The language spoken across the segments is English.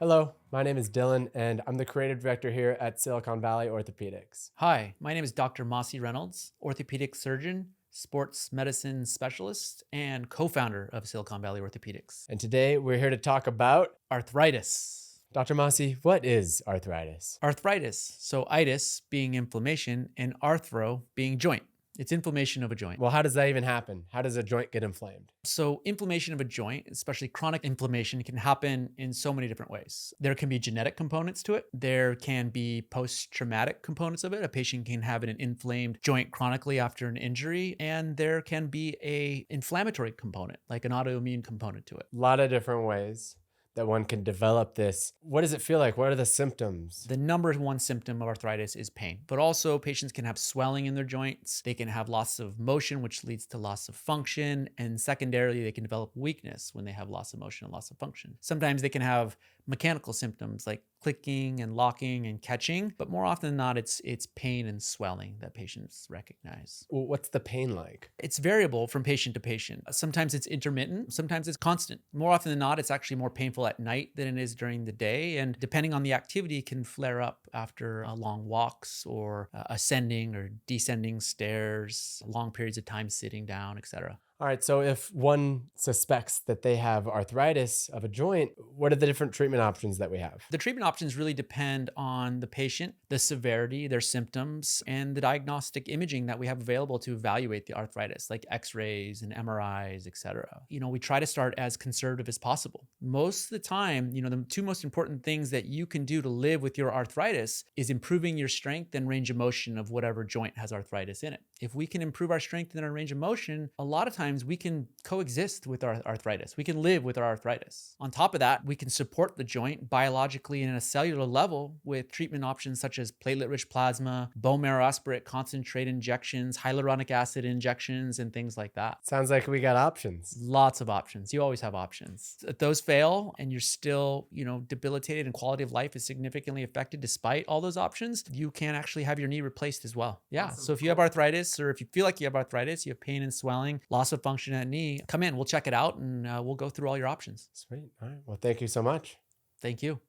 Hello, my name is Dylan, and I'm the creative director here at Silicon Valley Orthopedics. Hi, my name is Dr. Mossy Reynolds, orthopedic surgeon, sports medicine specialist, and co-founder of Silicon Valley Orthopedics. And today we're here to talk about Arthritis. Dr. Mossy, what is arthritis? Arthritis, so itis being inflammation and arthro being joint. It's inflammation of a joint. Well, how does that even happen? How does a joint get inflamed? So inflammation of a joint, especially chronic inflammation, can happen in so many different ways. There can be genetic components to it. There can be post-traumatic components of it. A patient can have an inflamed joint chronically after an injury, and there can be an inflammatory component, like an autoimmune component to it. A lot of different ways that one can develop this. What does it feel like? What are the symptoms? The number one symptom of arthritis is pain, but also patients can have swelling in their joints. They can have loss of motion, which leads to loss of function. And secondarily, they can develop weakness when they have loss of motion and loss of function. Sometimes they can have mechanical symptoms like clicking and locking and catching, but more often than not, it's pain and swelling that patients recognize. Well, what's the pain like? It's variable from patient to patient. Sometimes it's intermittent, sometimes it's constant. More often than not, it's actually more painful at night than it is during the day. And depending on the activity, it can flare up after long walks or ascending or descending stairs, long periods of time sitting down, etc. All right, so if one suspects that they have arthritis of a joint, what are the different treatment options that we have? The treatment options really depend on the patient, the severity, their symptoms, and the diagnostic imaging that we have available to evaluate the arthritis, like x-rays and MRIs, etc. We try to start as conservative as possible. Most of the time, the two most important things that you can do to live with your arthritis is improving your strength and range of motion of whatever joint has arthritis in it. If we can improve our strength and our range of motion, a lot of times we can coexist with our arthritis. We can live with our arthritis. On top of that, we can support the joint biologically and at a cellular level with treatment options such as platelet-rich plasma, bone marrow aspirate concentrate injections, hyaluronic acid injections, and things like that. Sounds like we got options. Lots of options. You always have options. If those fail and you're still, debilitated and quality of life is significantly affected despite all those options, you can actually have your knee replaced as well. Yeah. Awesome. So if you have arthritis, or if you feel like you have arthritis, you have pain and swelling, loss of function at knee, come in, we'll check it out, and we'll go through all your options. Sweet. All right. Well, thank you so much. Thank you.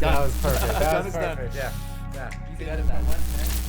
That was perfect. That was perfect. Yeah. You can edit that one.